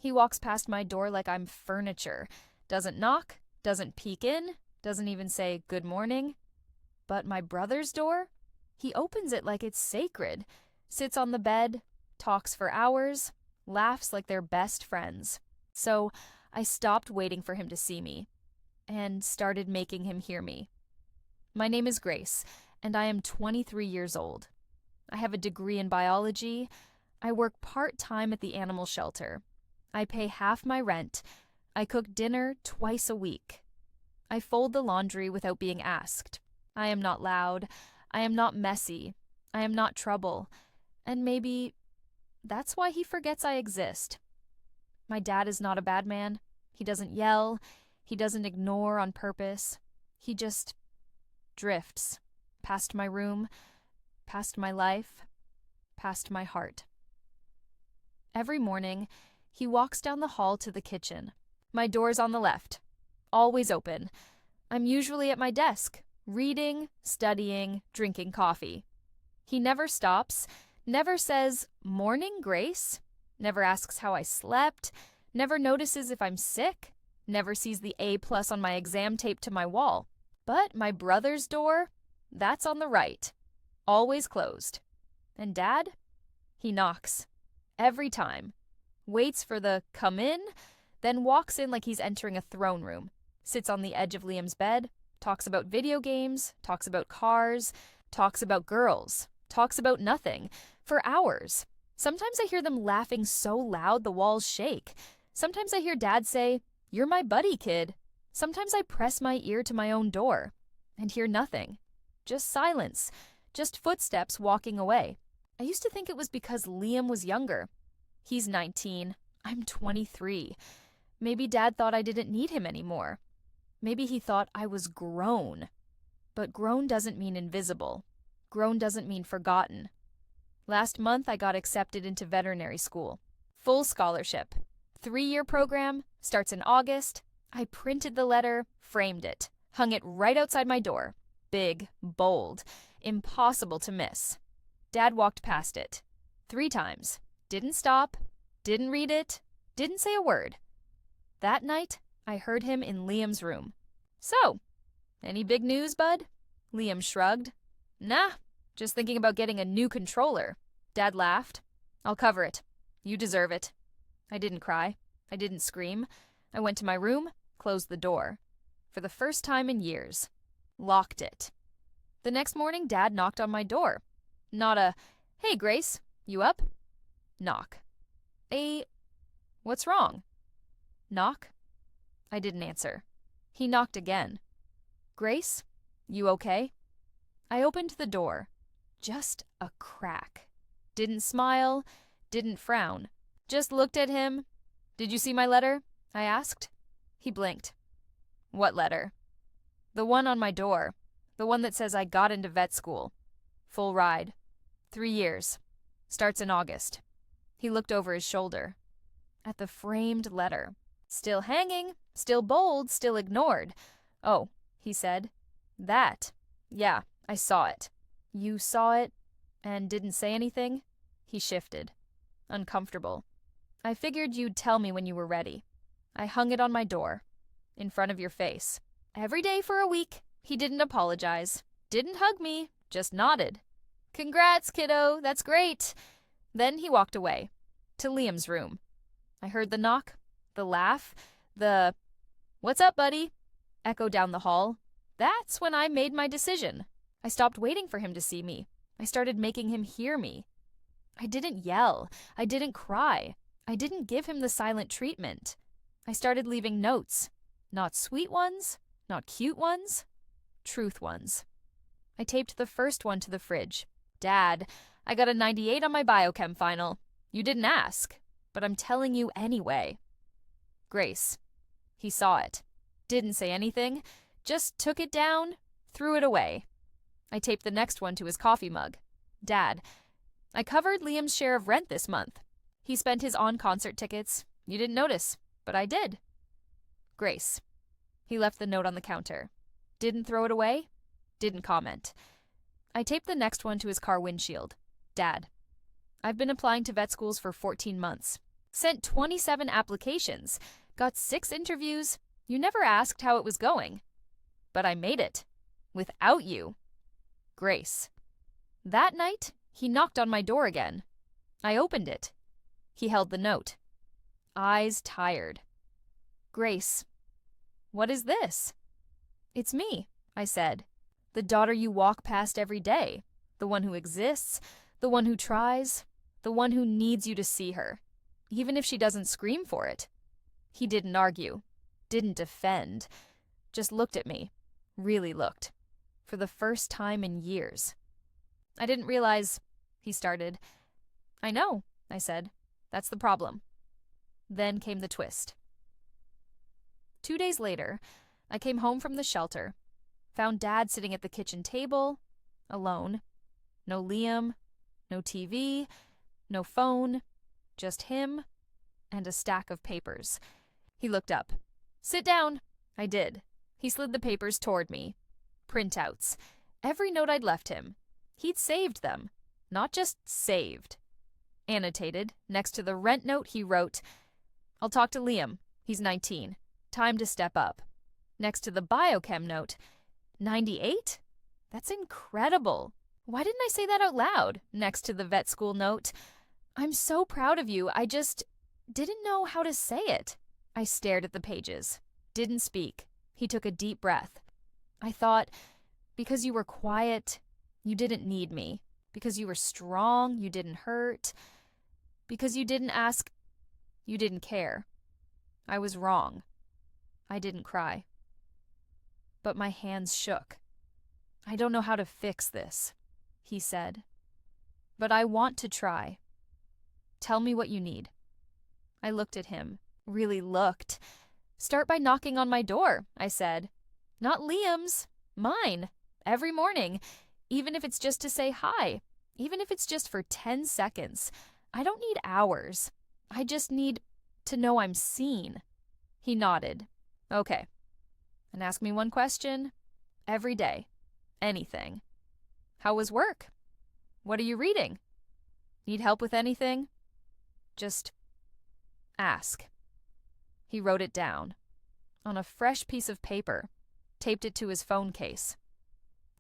He walks past my door like I'm furniture. Doesn't knock, doesn't peek in, doesn't even say good morning. But my brother's door? He opens it like it's sacred, sits on the bed, talks for hours, laughs like they're best friends. So I stopped waiting for him to see me and started making him hear me. My name is Grace, and I am 23 years old. I have a degree in biology. I work part-time at the animal shelter. I pay half my rent. I cook dinner twice a week. I fold the laundry without being asked. I am not loud. I am not messy. I am not trouble. And maybe that's why he forgets I exist. My dad is not a bad man. He doesn't yell. He doesn't ignore on purpose. He just drifts past my room, past my life, past my heart. Every morning, he walks down the hall to the kitchen. My door's on the left, always open. I'm usually at my desk, reading, studying, drinking coffee. He never stops, never says, "Morning, Grace," never asks how I slept, never notices if I'm sick, never sees the A+ on my exam taped to my wall. But my brother's door, that's on the right, always closed. And Dad? He knocks. Every time. Waits for the "come in," then walks in like he's entering a throne room, sits on the edge of Liam's bed, talks about video games, talks about cars, talks about girls, talks about nothing, for hours. Sometimes I hear them laughing so loud the walls shake. Sometimes I hear Dad say, "You're my buddy, kid." Sometimes I press my ear to my own door and hear nothing. Just silence. Just footsteps walking away. I used to think it was because Liam was younger. He's 19. I'm 23. Maybe Dad thought I didn't need him anymore. Maybe he thought I was grown. But grown doesn't mean invisible. Grown doesn't mean forgotten. Last month, I got accepted into veterinary school. Full scholarship. 3-year program, starts in August. I printed the letter, framed it, hung it right outside my door. Big, bold, impossible to miss. Dad walked past it 3 times. Didn't stop, didn't read it, didn't say a word. That night, I heard him in Liam's room. "So, any big news, bud?" Liam shrugged. "Nah, just thinking about getting a new controller." Dad laughed. "I'll cover it. You deserve it." I didn't cry. I didn't scream. I went to my room, closed the door. For the first time in years. Locked it. The next morning, Dad knocked on my door. Not a, "Hey, Grace, you up?" Knock. A, "What's wrong?" Knock. I didn't answer. He knocked again. "Grace, you okay?" I opened the door. Just a crack. Didn't smile, didn't frown. Just looked at him. "Did you see my letter?" I asked. He blinked. "What letter?" "The one on my door. The one that says I got into vet school. Full ride. 3 years. Starts in August." He looked over his shoulder. At the framed letter. Still hanging, still bold, still ignored. "Oh," he said. "That. Yeah, I saw it." "You saw it and didn't say anything?" He shifted. Uncomfortable. "I figured you'd tell me when you were ready. I hung it on my door. In front of your face. Every day for a week. He didn't apologize. Didn't hug me. Just nodded. 'Congrats, kiddo. That's great.' Then he walked away. To Liam's room. I heard the knock, the laugh, the 'What's up, buddy?' echo down the hall. That's when I made my decision. I stopped waiting for him to see me. I started making him hear me. I didn't yell. I didn't cry. I didn't give him the silent treatment. I started leaving notes. Not sweet ones, not cute ones, truth ones. I taped the first one to the fridge. "Dad, I got a 98 on my biochem final. You didn't ask, but I'm telling you anyway." Grace. He saw it. Didn't say anything. Just took it down, threw it away. I taped the next one to his coffee mug. "Dad, I covered Liam's share of rent this month. He spent his on-concert tickets. You didn't notice, but I did." Grace. He left the note on the counter. Didn't throw it away. Didn't comment. I taped the next one to his car windshield. "Dad, I've been applying to vet schools for 14 months. Sent 27 applications, got 6 interviews. You never asked how it was going. But I made it. Without you. Grace. That night, he knocked on my door again. I opened it. He held the note. Eyes tired. Grace. What is this? It's me, I said. The daughter you walk past every day. The one who exists. The one who tries. The one who needs you to see her. Even if she doesn't scream for it. He didn't argue. Didn't defend. Just looked at me. Really looked. For the first time in years. I didn't realize, he started. I know, I said. That's the problem. Then came the twist. 2 days later, I came home from the shelter, found Dad sitting at the kitchen table, alone. No Liam, no TV, no phone, just him and a stack of papers. He looked up. Sit down. I did. He slid the papers toward me. Printouts. Every note I'd left him. He'd saved them. Not just saved. Annotated, next to the rent note, he wrote, I'll talk to Liam. He's 19. Time to step up. Next to the biochem note, 98? That's incredible. Why didn't I say that out loud? Next to the vet school note, I'm so proud of you. I just didn't know how to say it. I stared at the pages. Didn't speak. He took a deep breath. I thought, because you were quiet, you didn't need me. Because you were strong, you didn't hurt. Because you didn't ask, you didn't care. I was wrong. I didn't cry. But my hands shook. I don't know how to fix this, he said. But I want to try. Tell me what you need. I looked at him, really looked. Start by knocking on my door, I said. Not Liam's, mine, every morning, even if it's just to say hi, even if it's just for 10 seconds. I don't need hours. I just need to know I'm seen. He nodded. Okay. And ask me one question every day. Anything. How was work? What are you reading? Need help with anything? Just ask. He wrote it down on a fresh piece of paper, taped it to his phone case.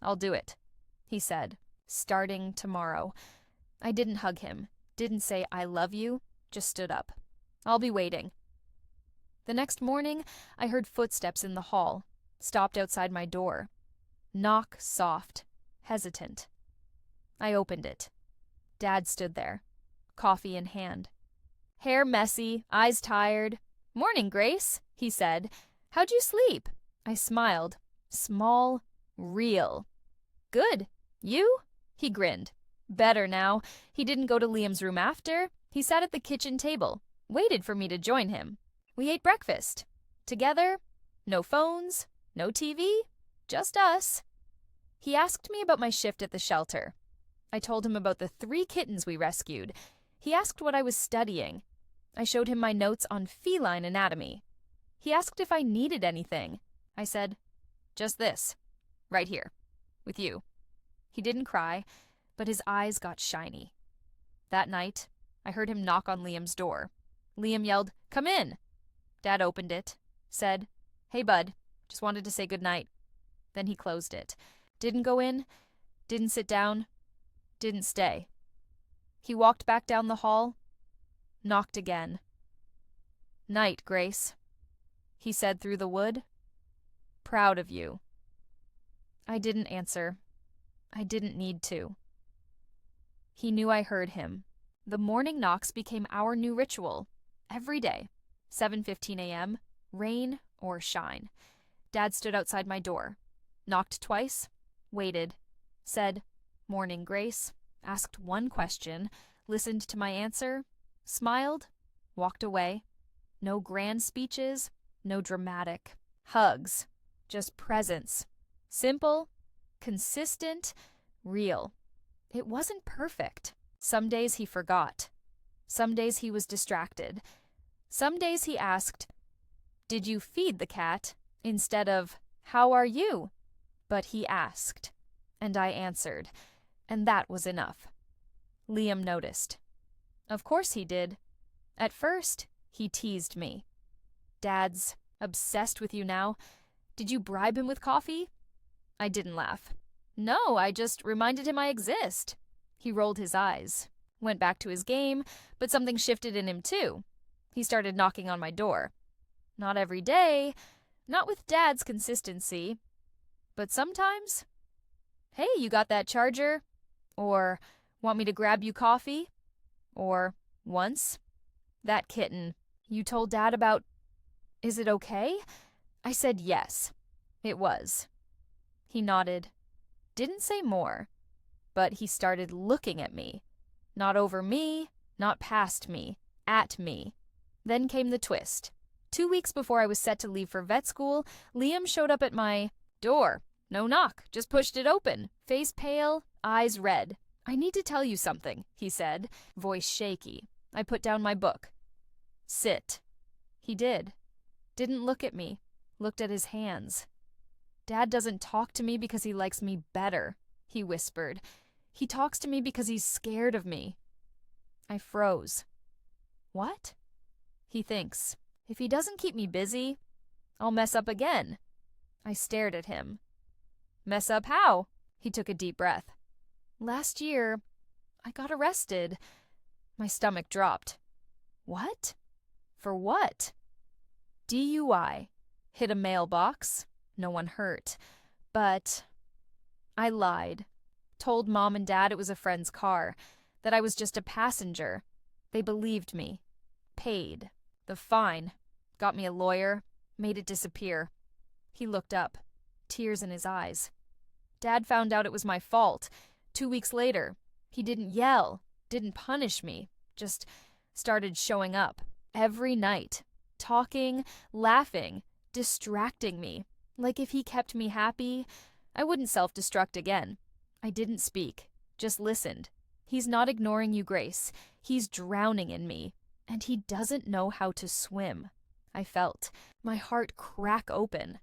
I'll do it, he said, starting tomorrow. I didn't hug him, didn't say I love you, just stood up. I'll be waiting. The next morning, I heard footsteps in the hall, stopped outside my door. Knock soft, hesitant. I opened it. Dad stood there, coffee in hand. Hair messy, eyes tired. Morning, Grace, he said. How'd you sleep? I smiled. Small, real. Good. You? He grinned. Better now. He didn't go to Liam's room after. He sat at the kitchen table, waited for me to join him. We ate breakfast. Together. No phones, no TV, just us. He asked me about my shift at the shelter. I told him about the 3 kittens we rescued. He asked what I was studying. I showed him my notes on feline anatomy. He asked if I needed anything. I said, just this, right here, with you. He didn't cry, but his eyes got shiny. That night, I heard him knock on Liam's door. Liam yelled, come in. Dad opened it, said, hey, bud, just wanted to say goodnight. Then he closed it. Didn't go in, didn't sit down, didn't stay. He walked back down the hall, knocked again. Night, Grace, he said through the wood. Proud of you. I didn't answer. I didn't need to. He knew I heard him. The morning knocks became our new ritual. Every day, 7:15 a.m., rain or shine. Dad stood outside my door, knocked twice, waited, said, morning, Grace, asked one question, listened to my answer, smiled, walked away. No grand speeches, no dramatic hugs, just presence. Simple, consistent, real. It wasn't perfect. Some days he forgot. Some days he was distracted. Some days he asked, did you feed the cat? Instead of, how are you? But he asked, and I answered, and that was enough. Liam noticed. Of course he did. At first, he teased me. Dad's obsessed with you now. Did you bribe him with coffee? I didn't laugh. No, I just reminded him I exist. He rolled his eyes, went back to his game, but something shifted in him too. He started knocking on my door. Not every day, not with Dad's consistency, but sometimes. Hey, you got that charger? Or, want me to grab you coffee? Or, once, that kitten you told Dad about. Is it okay? I said yes. It was. He nodded. Didn't say more, but he started looking at me. Not over me, not past me, at me. Then came the twist. 2 weeks before I was set to leave for vet school, Liam showed up at my door. No knock, just pushed it open. Face pale, eyes red. I need to tell you something, he said, voice shaky. I put down my book. Sit. He did. Didn't look at me. Looked at his hands. Dad doesn't talk to me because he likes me better, he whispered. He talks to me because he's scared of me. I froze. What? He thinks, if he doesn't keep me busy, I'll mess up again. I stared at him. Mess up how? He took a deep breath. Last year, I got arrested. My stomach dropped. What? For what? DUI. Hit a mailbox. No one hurt. But I lied. Told Mom and Dad it was a friend's car. That I was just a passenger. They believed me. Paid. The fine. Got me a lawyer. Made it disappear. He looked up. Tears in his eyes. Dad found out it was my fault. 2 weeks later. He didn't yell. Didn't punish me. Just started showing up. Every night. Talking, laughing, distracting me. Like if he kept me happy, I wouldn't self-destruct again. I didn't speak. Just listened. He's not ignoring you, Grace. He's drowning in me. And he doesn't know how to swim. I felt my heart crack open.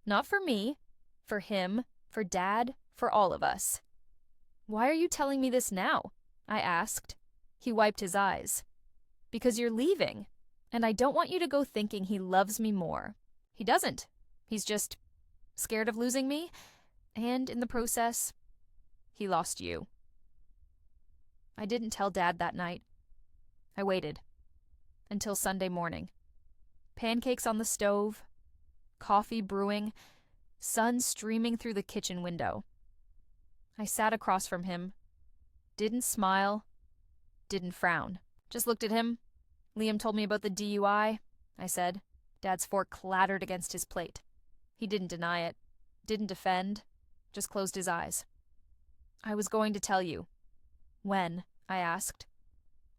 Not for me. For him. For Dad. For all of us. Why are you telling me this now? I asked. He wiped his eyes. Because you're leaving. And I don't want you to go thinking he loves me more. He doesn't. He's just scared of losing me. And in the process, he lost you. I didn't tell Dad that night. I waited. Until Sunday morning. Pancakes on the stove. Coffee brewing. Sun streaming through the kitchen window. I sat across from him. Didn't smile. Didn't frown. Just looked at him. Liam told me about the DUI, I said. Dad's fork clattered against his plate. He didn't deny it. Didn't defend. Just closed his eyes. I was going to tell you. When? I asked.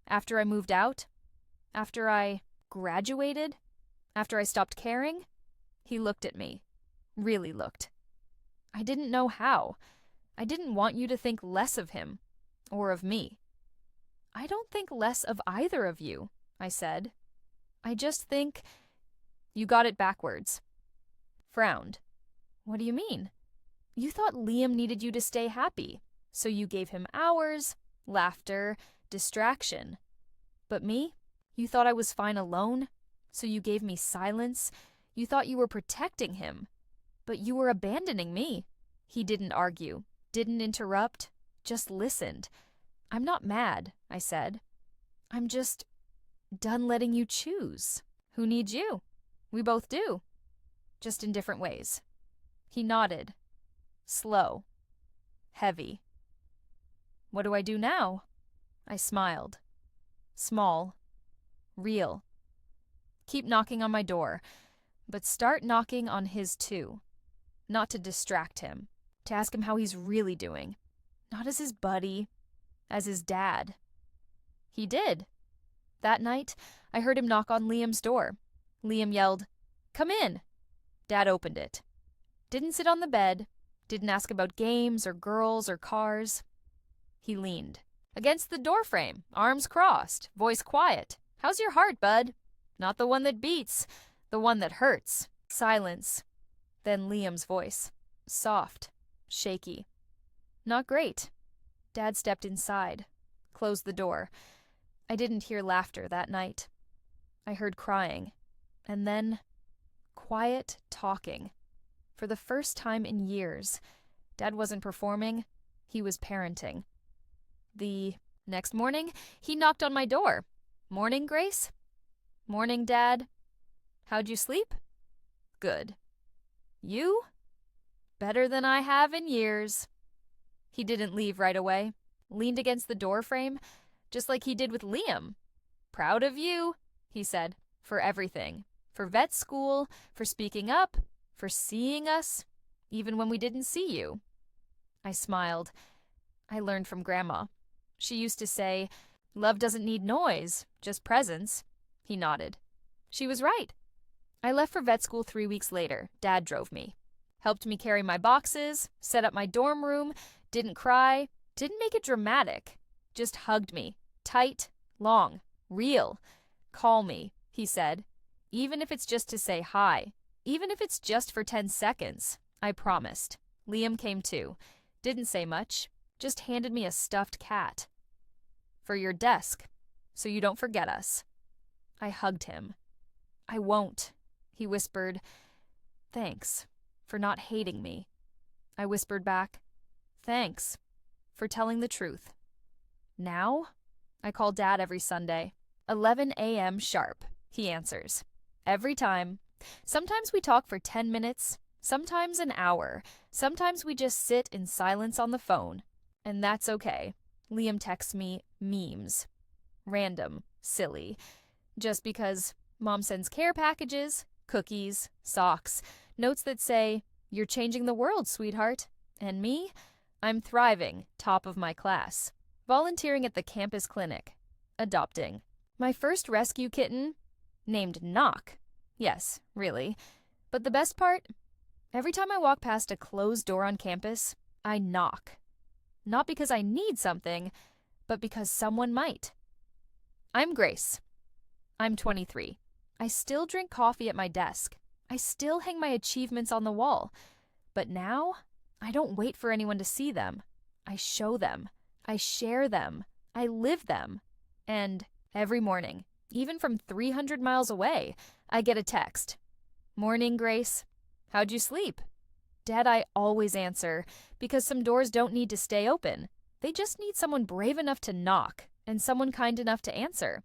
After I moved out? After I graduated? After I stopped caring? He looked at me. Really looked. I didn't know how. I didn't want you to think less of him. Or of me. I don't think less of either of you, I said. I just think you got it backwards. Frowned. What do you mean? You thought Liam needed you to stay happy, so you gave him hours, laughter, distraction. But me? You thought I was fine alone, so you gave me silence. You thought you were protecting him, but you were abandoning me. He didn't argue, didn't interrupt, just listened. I'm not mad, I said. I'm just done letting you choose. Who needs you? We both do. Just in different ways. He nodded. Slow. Heavy. What do I do now? I smiled. Small. Real. Keep knocking on my door, but start knocking on his too. Not to distract him. To ask him how he's really doing. Not as his buddy. As his dad. He did. That night, I heard him knock on Liam's door. Liam yelled, "Come in." Dad opened it. Didn't sit on the bed. Didn't ask about games or girls or cars. He leaned. Against the doorframe, arms crossed, voice quiet. "How's your heart, bud?" "Not the one that beats, the one that hurts." Silence. Then Liam's voice. Soft. Shaky. "Not great." Dad stepped inside. Closed the door. I didn't hear laughter that night. I heard crying. And then quiet talking. For the first time in years, Dad wasn't performing, he was parenting. The next morning, he knocked on my door. "Morning, Grace?" "Morning, Dad." "How'd you sleep?" "Good." "You?" "Better than I have in years." He didn't leave right away. Leaned against the door frame, just like he did with Liam. "Proud of you," he said, "for everything. For vet school, for speaking up, for seeing us, even when we didn't see you." I smiled. I learned from Grandma. She used to say, "Love doesn't need noise, just presence." He nodded. She was right. I left for vet school 3 weeks later. Dad drove me. Helped me carry my boxes, set up my dorm room, didn't cry, didn't make it dramatic. Just hugged me. Tight, long, real. "Call me," he said. "Even if it's just to say hi. Even if it's just for 10 seconds. I promised." Liam came too. Didn't say much. Just handed me a stuffed cat. "For your desk, so you don't forget us." I hugged him. "I won't," he whispered. "Thanks for not hating me." I whispered back, "Thanks for telling the truth." Now, I call Dad every Sunday. 11 a.m. sharp, he answers. Every time. Sometimes we talk for 10 minutes, sometimes an hour. Sometimes we just sit in silence on the phone. And that's okay. Liam texts me memes. Random, silly. Just because Mom sends care packages, cookies, socks, notes that say, "You're changing the world, sweetheart." And me? I'm thriving, top of my class. Volunteering at the campus clinic. Adopting. My first rescue kitten, named Knock. Yes, really. But the best part? Every time I walk past a closed door on campus, I knock. Not because I need something, but because someone might. I'm Grace. I'm 23. I still drink coffee at my desk. I still hang my achievements on the wall. But now, I don't wait for anyone to see them. I show them. I share them. I live them. And every morning, even from 300 miles away, I get a text. "Morning, Grace. How'd you sleep?" Dad, I always answer, because some doors don't need to stay open. They just need someone brave enough to knock and someone kind enough to answer.